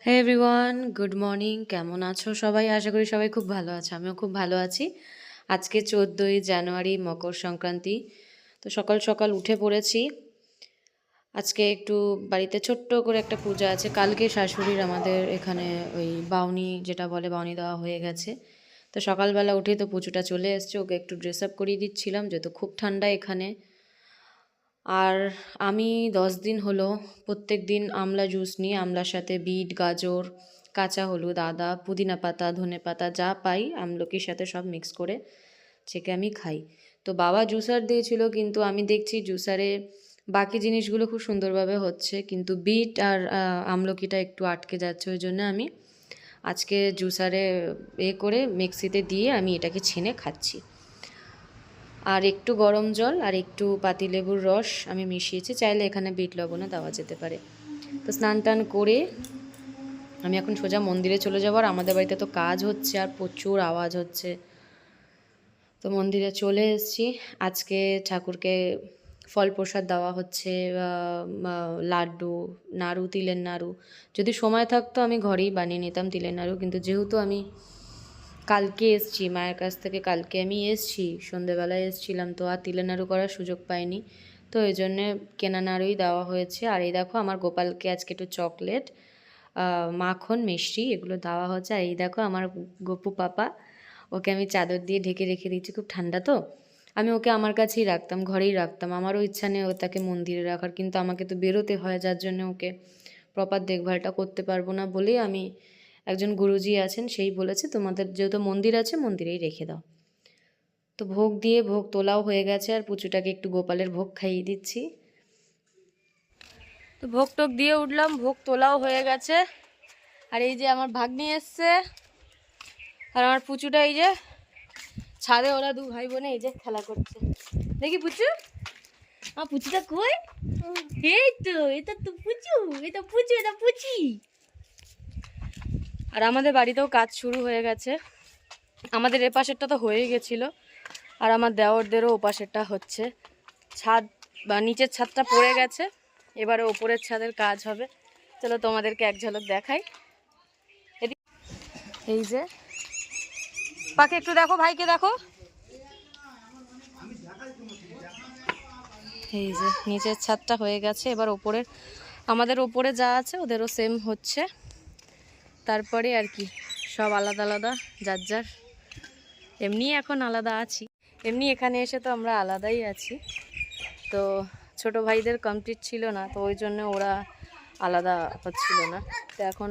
হে everyone, good morning. কেমন আছো সবাই? আশা করি সবাই খুব ভালো আছে। আমিও খুব ভালো আছি। আজকে 14ই জানুয়ারি, মকর সংক্রান্তি। তো সকাল সকাল উঠে পড়েছি। আজকে একটু বাড়িতে ছোট্ট করে একটা পূজা আছে। কালকে শাশুড়ির আমাদের এখানে ওই বাউনি, যেটা বলে, বাউনি দেওয়া হয়ে গেছে। তো সকালবেলা উঠে তো পুজোটা চলে এসছে, ওকে একটু ড্রেস আপ করিয়ে দিচ্ছিলাম, যেহেতু খুব ঠান্ডা এখানে। আর আমি 10 দিন হলো প্রত্যেক দিন আমলা জুস নিই। আমলার সাথে বিট, গাজর, কাঁচা হলুদ, আদা, পুদিনা পাতা, ধনে পাতা যা পাই আমলকির সাথে সব মিক্স করে ছেঁকে আমি খাই। তো বাবা জুসার দিয়েছিল, কিন্তু আমি দেখছি জুসারে বাকি জিনিসগুলো খুব সুন্দরভাবে হচ্ছে, কিন্তু বিট আর আমলকিটা একটু আটকে যাচ্ছে। ওই জন্য আমি আজকে জুসারে করে মিক্সিতে দিয়ে আমি এটাকে ছেনে খাচ্ছি। আর একটু গরম জল আর একটু পাতিলেবুর রস আমি মিশিয়েছি, চাইলে এখানে বিট লবণও দেওয়া যেতে পারে। তো স্নান টান করে আমি এখন সোজা মন্দিরে চলে যাবো। আর আমাদের বাড়িতে তো কাজ হচ্ছে আর প্রচুর আওয়াজ হচ্ছে, তো মন্দিরে চলে এসেছি। আজকে ঠাকুরকে ফল প্রসাদ দেওয়া হচ্ছে, লাড্ডু, নাড়ু, তিলের নাড়ু। যদি সময় থাকতো আমি ঘরেই বানিয়ে নিতাম তিলের নাড়ু, কিন্তু যেহেতু আমি কালকে এসছি মায়ের কাছ থেকে, কালকে আমি এসছি সন্ধেবেলায় এসছিলাম, তো আর তিলের নাড়ু করার সুযোগ পাইনি। তো এই জন্যে কেনা নাড়ুই দেওয়া হয়েছে। আর এই দেখো আমার গোপালকে আজকে একটু চকলেট, মাখন, মিষ্টি এগুলো দেওয়া হচ্ছে। আর এই দেখো আমার গপু পাপা, ওকে আমি চাদর দিয়ে ঢেকে রেখে দিচ্ছি, খুব ঠান্ডা তো। আমি ওকে আমার কাছেই রাখতাম, ঘরেই রাখতাম। আমারও ইচ্ছা নেই ও তাকে মন্দিরে রাখার, কিন্তু আমাকে তো বেরোতে হয়, যার জন্য ওকে প্রপার দেখভালটা করতে পারবো না বলেই আমি, একজন গুরুজি আছেন সেই বলেছে তোমাদের যেহেতু মন্দির আছে মন্দিরেই রেখে দাও। তো ভোগ দিয়ে, ভোগ তোলাও হয়ে গেছে, আর পুচুটাকে একটু গোপালের ভোগ খাইয়ে দিচ্ছি। তো ভোগ টোগ দিয়ে উঠলাম, ভোগ তোলাও হয়ে গেছে। আর এই যে আমার ভাগ্নি এসছে, আর আমার পুচুটা এই যে ছাদে, ওরা দু ভাই বোনে এই যে খেলা করছে। দেখি পুচু, আমার পুচুটা কই? এই তো, এটা তো পুচু, এটা পুচু, এটা পুচি। আর আমাদের বাড়িতেও কাজ শুরু হয়ে গেছে। আমাদের এ পাশেরটা তো হয়ে গেছিল, আর আমার দেওরদেরও ও পাশেরটা হচ্ছে। ছাদ বা নিচের ছাদটা পড়ে গেছে, এবারে ওপরের ছাদের কাজ হবে। চলো তোমাদেরকে এক ঝলক দেখাই। এই যে পাকে একটু দেখো, ভাইকে দেখো। এই যে নিচের ছাদটা হয়ে গেছে, এবার ওপরের, আমাদের ওপরে যা আছে ওদেরও সেম হচ্ছে। তারপরে আর কি, সব আলাদা আলাদা, যার যার। এমনি এখন আলাদা আছি, এমনি এখানে এসে তো আমরা আলাদাই আছি। তো ছোট ভাইদের কমপ্লিট ছিল না, তো ওই জন্য ওরা আলাদা হচ্ছিল না। তো এখন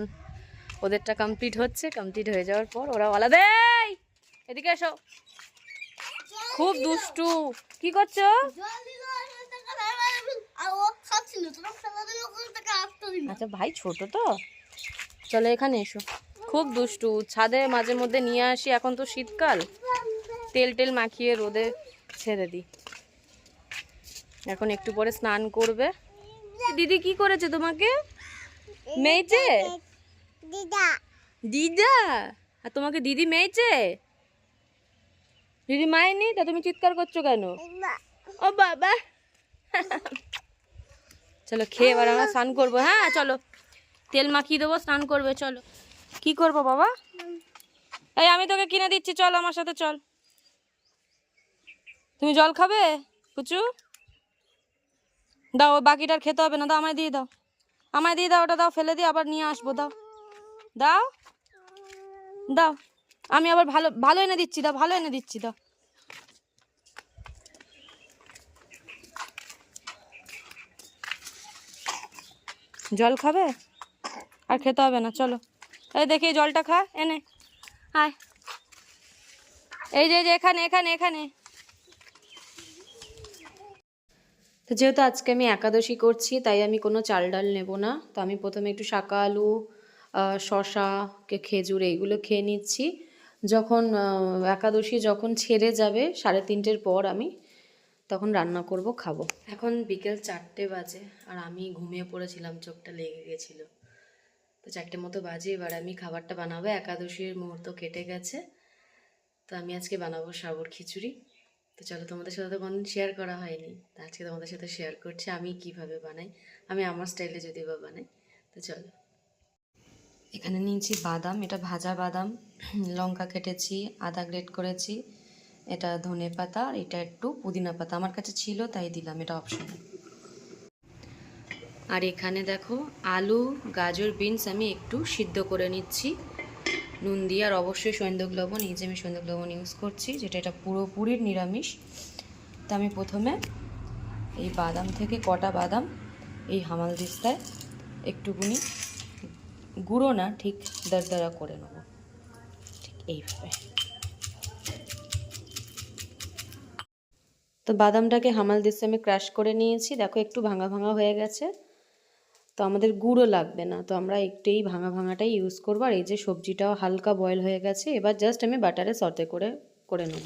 ওদেরটা কমপ্লিট হচ্ছে, কমপ্লিট হয়ে যাওয়ার পর ওরাও আলাদা। এদিকে এসো, খুব দুষ্টু। কি করছো? আচ্ছা ভাই ছোট তো, চলো এখানে এসো। খুব দুষ্টু, ছাদে মাঝে মধ্যে নিয়ে আসি, এখন তো শীতকাল, তেল টেল মাখিয়ে রোদে ছেড়ে দিই। এখন একটু পরে স্নান করবে। দিদি কি করেছে তোমাকে? মেয়েছে? দিদা? আর তোমাকে দিদি মেয়েছে? দিদি মায়েনি, তা তুমি চিৎকার করছো কেন? ও বাবা। চলো খেয়ে এবার আমরা স্নান করবো। হ্যাঁ চলো, তেল মাখিয়ে দেবো, স্নান করবে। চলো। কি করবো বাবা? এই আমি তোকে কিনে দিচ্ছি, চল আমার সাথে চল। তুমি জল খাবে পুচু? দাও, বাকিটার খেতে হবে না, দাও আমায় দিয়ে দাও, আমায় দিয়ে দাও, ওটা দাও, ফেলে দিয়ে আবার নিয়ে আসবো, দাও দাও দাও। আমি আবার ভালো ভালো এনে দিচ্ছি, দাও, ভালো এনে দিচ্ছি, দাও। জল খাবে? আর খেতে হবে না, চলো। এই দেখি জলটা খা, এনে আয়। এই যে এখানে এখানে এখানে। তো যেহেতু আজকে আমি একাদশী করছি, তাই আমি কোনো চাল ডাল নেব না। তো আমি প্রথমে একটু শাকা আলু, শশা, খেজুর এইগুলো খেয়ে নিচ্ছি। যখন একাদশী যখন ছেড়ে যাবে 3:30-এর পর, আমি তখন রান্না করব, খাবো। এখন বিকেল 4টে বাজে, আর আমি ঘুমিয়ে পড়েছিলাম, চোখটা লেগে গেছিলো। তো 4টে মতো বাজে, এবার আমি খাবারটা বানাবো। একাদশীর মুহূর্ত কেটে গেছে, তো আমি আজকে বানাবো সাবুর খিচুড়ি। তো চলো, তোমাদের সাথে তো কোনদিন শেয়ার করা হয়নি, তো আজকে তোমাদের সাথে শেয়ার করছি আমি কিভাবে বানাই, আমি আমার স্টাইলে যদি বা বানাই। তো চলো। এখানে নিয়েছি বাদাম, এটা ভাজা বাদাম, লঙ্কা কেটেছি, আদা গ্রেট করেছি, এটা ধনে পাতা, আর এটা একটু পুদিনা পাতা আমার কাছে ছিল তাই দিলাম, এটা অপশনাল। আর এখানে দেখো আলু, গাজর, বিনস আমি একটু সিদ্ধ করে নিচ্ছি নুন দিয়ে, আর অবশ্যই সৈন্দক লবণ, এই যে আমি সৈন্দক লবণ ইউজ করছি, যেটা এটা পুরোপুরি নিরামিষ। তা আমি প্রথমে এই বাদাম থেকে কটা বাদাম এই হামাল দিস্তায় একটুকুনি গুঁড়ো না, ঠিক দরদরা করে নেব, ঠিক এইভাবে। তো বাদামটাকে হামাল দিস্তে আমি ক্রাশ করে নিয়েছি, দেখো একটু ভাঙা ভাঙা হয়ে গেছে। তো আমাদের গুঁড়ো লাগবে না, তো আমরা একটু এই ভাঙা ভাঙাটাই ইউজ করবো। আর এই যে সবজিটাও হালকা বয়েল হয়ে গেছে, এবার জাস্ট আমি বাটারে সতে করে নেব।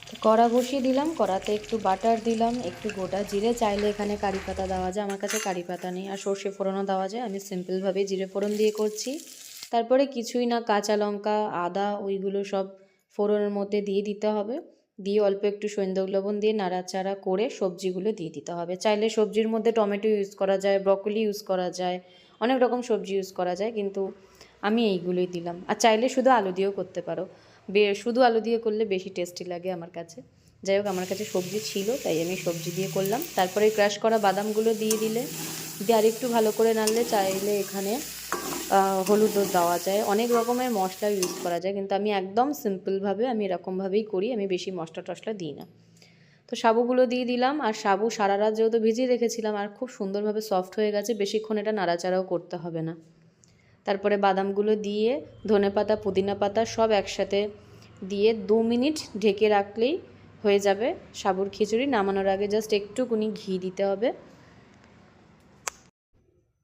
তো কড়া বসিয়ে দিলাম, কড়াতে একটু বাটার দিলাম, একটু গোটা জিরে, চাইলে এখানে কারি পাতা দেওয়া যায়, আমার কাছে কারি পাতা নেই, আর সর্ষে ফোড়নও দেওয়া যায়, আমি সিম্পলভাবে জিরে ফোড়ন দিয়ে করছি। তারপরে কিছুই না, কাঁচা লঙ্কা, আদা, ওইগুলো সব ফোড়নের মধ্যে দিয়ে দিতে হবে, দিয়ে অল্প একটু সৈন্দক লবণ দিয়ে নাড়াচাড়া করে সবজিগুলো দিয়ে দিতে হবে। চাইলে সবজির মধ্যে টমেটো ইউজ করা যায়, ব্রকলি ইউজ করা যায়, অনেক রকম সবজি ইউজ করা যায়, কিন্তু আমি এইগুলোই দিলাম। আর চাইলে শুধু আলু দিয়েও করতে পারো, শুধু আলু দিয়ে করলে বেশি টেস্টি লাগে আমার কাছে। যাই হোক, আমার কাছে সবজি ছিল তাই আমি সবজি দিয়ে করলাম। তারপরে ক্রাশ করা বাদামগুলো দিয়ে দিলে, দিয়ে আরেকটু ভালো করে নাড়লে, চাইলে এখানে হলুদও দেওয়া যায়, অনেক রকমের মশলা ইউজ করা যায়, কিন্তু আমি একদম সিম্পলভাবে আমি এরকমভাবেই করি, আমি বেশি মশলা টশলা দিই না। তো সাবুগুলো দিয়ে দিলাম, আর সাবু সারা রাত যেহেতু ভিজিয়ে রেখেছিলাম, আর খুব সুন্দরভাবে সফট হয়ে গেছে, বেশিক্ষণ এটা নাড়াচাড়াও করতে হবে না। তারপরে বাদামগুলো দিয়ে ধনেপাতা, পুদিনা পাতা সব একসাথে দিয়ে 2 মিনিট ঢেকে রাখলেই হয়ে যাবে সাবুর খিচুড়ি। নামানোর আগে জাস্ট একটুকুনি ঘি দিতে হবে।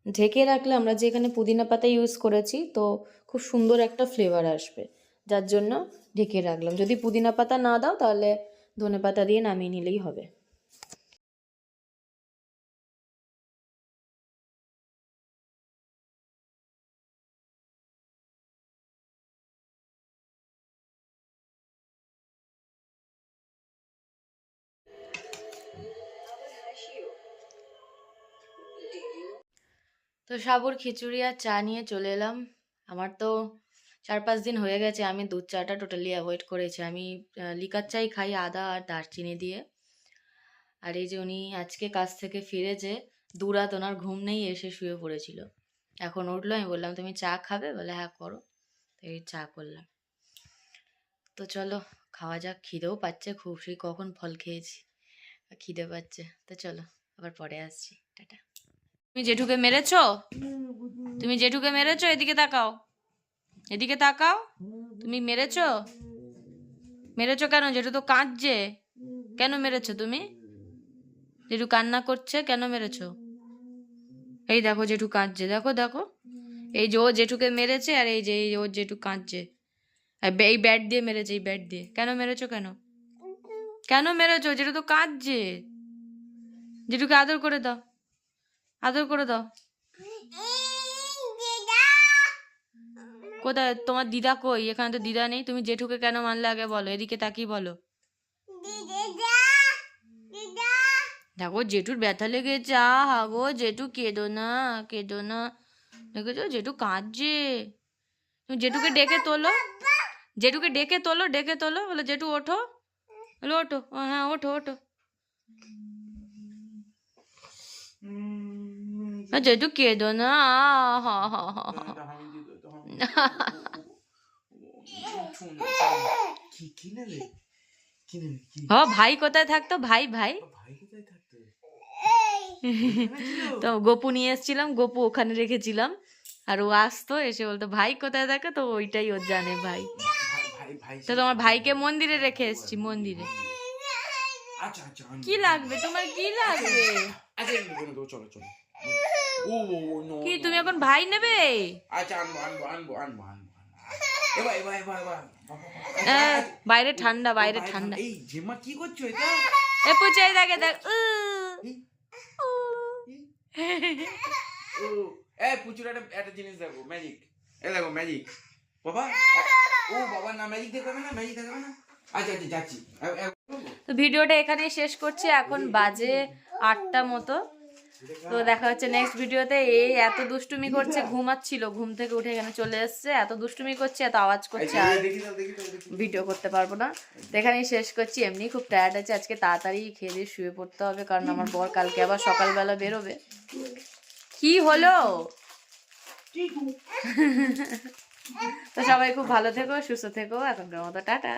ঢেকে রাখলে, আমরা যে এখানে পুদিনা পাতা ইউজ করেছি, তো খুব সুন্দর একটা ফ্লেভার আসবে, যার জন্য ঢেকে রাখলাম। যদি পুদিনা পাতা না দাও তাহলে ধনেপাতা দিয়ে নামিয়ে নিলেই হবে। তো সাবুর খিচুড়ি আর চা নিয়ে চলে এলাম। আমার তো 4-5 দিন হয়ে গেছে আমি দুধ চাটা টোটালি অ্যাভয়েড করেছি, আমি লিকার চাই খাই আদা আর দারচিনি দিয়ে। আর এই যে উনি আজকে কাজ থেকে ফিরেছে, দুরাত ওনার ঘুম নেই, এসে শুয়ে পড়েছিল, এখন উঠলো। আমি বললাম তুমি চা খাবে, বলে হ্যাঁ করো, তো এই চা করলাম। তো চলো খাওয়া যাক, খিদেও পাচ্ছে খুব, সেই কখন ফল খেয়েছি, খিদে পাচ্ছে। তো চলো আবার পরে আসছি, টাটা। তুমি জেঠুকে মেরেছো? তুমি জেঠুকে মেরেছো? এদিকে তাকাও, এদিকে তাকাও। তুমি মেরেছো? মেরেছো কেন? জেঠু তো কাঁদছে, কেন মেরেছো তুমি? জেঠু কান্না করছে, কেন মেরেছো? এই দেখো জেঠু কাঁদছে, দেখো দেখো, এই যে ও জেঠুকে মেরেছে, আর এই যে ওর জেঠু কাঁদছে, এই ব্যাট দিয়ে মেরেছে, এই ব্যাট দিয়ে। কেন মেরেছো? কেন কেন মেরেছো? জেঠু তো কাঁদছে, জেঠুকে আদর করে দাও, আদর করে দাও। কোথায় তোমার দিদা? কই, এখানে তো দিদা নেই। তুমি জেঠুকে কেন মারলে আগে বলো, এদিকে তাকিয়ে বলো। দেখো জেঠুর ব্যথা লেগেছে, আহা গো জেঠু, কেঁদো না, কেঁদো না, দেখেছো জেঠু কাঁদছে। তুমি জেঠুকে ডেকে তোলো, জেঠুকে ডেকে তোলো, ডেকে তোলো, বলো জেঠু ওঠো, বলো ওঠো, হ্যাঁ ওঠো ওঠো। জেঠু কেঁদো না, হা হা হা হা। ভাই কোথায় থাকতো? ভাই ভাই তো গপু নিয়ে এসেছিলাম, গপু ওখানে রেখেছিলাম, আর ও আসতো, এসে বলতো ভাই কোথায় থাকে, তো ওইটাই ও জানে ভাই। তো তোমার ভাইকে মন্দিরে রেখে এসেছি, মন্দিরে। কি লাগবে তোমার, কি লাগবে? কি তুমি এখন ভাই নেবে? বাইরে ঠান্ডা, বাইরে ঠান্ডা। কি করছো এটা? এ পুচাই দেখে দেখ, পুচুর একটা জিনিস দেখো, ম্যাজিক, এ দেখো ম্যাজিক। বাবা, ও বাবা না, ম্যাজিক দেখাবে না, ম্যাজিক দেখাবে না। আচ্ছা আচ্ছা যাচ্ছি। তো ভিডিওটা এখানেই শেষ করছি, এখন বাজে 8টা মতো। তো দেখা হচ্ছে নেক্সট ভিডিওতে। এই এত দুষ্টুমি করছে, ঘুমাচ্ছিল, ঘুম থেকে উঠে এখানে চলে এসছে, এত দুষ্টুমি করছে, এত আওয়াজ করছে, আর ভিডিও করতে পারবো না। তো এখানেই শেষ করছি। এমনি খুব টায়ার্ড আছে আজকে, তাড়াতাড়ি খেয়ে দিয়ে শুয়ে পড়তে হবে, কারণ আমার বর কালকে আবার সকালবেলা বেরোবে। কি হলো? তো সবাই খুব ভালো থেকো, সুস্থ থেকো, এখনকার মতো টাটা।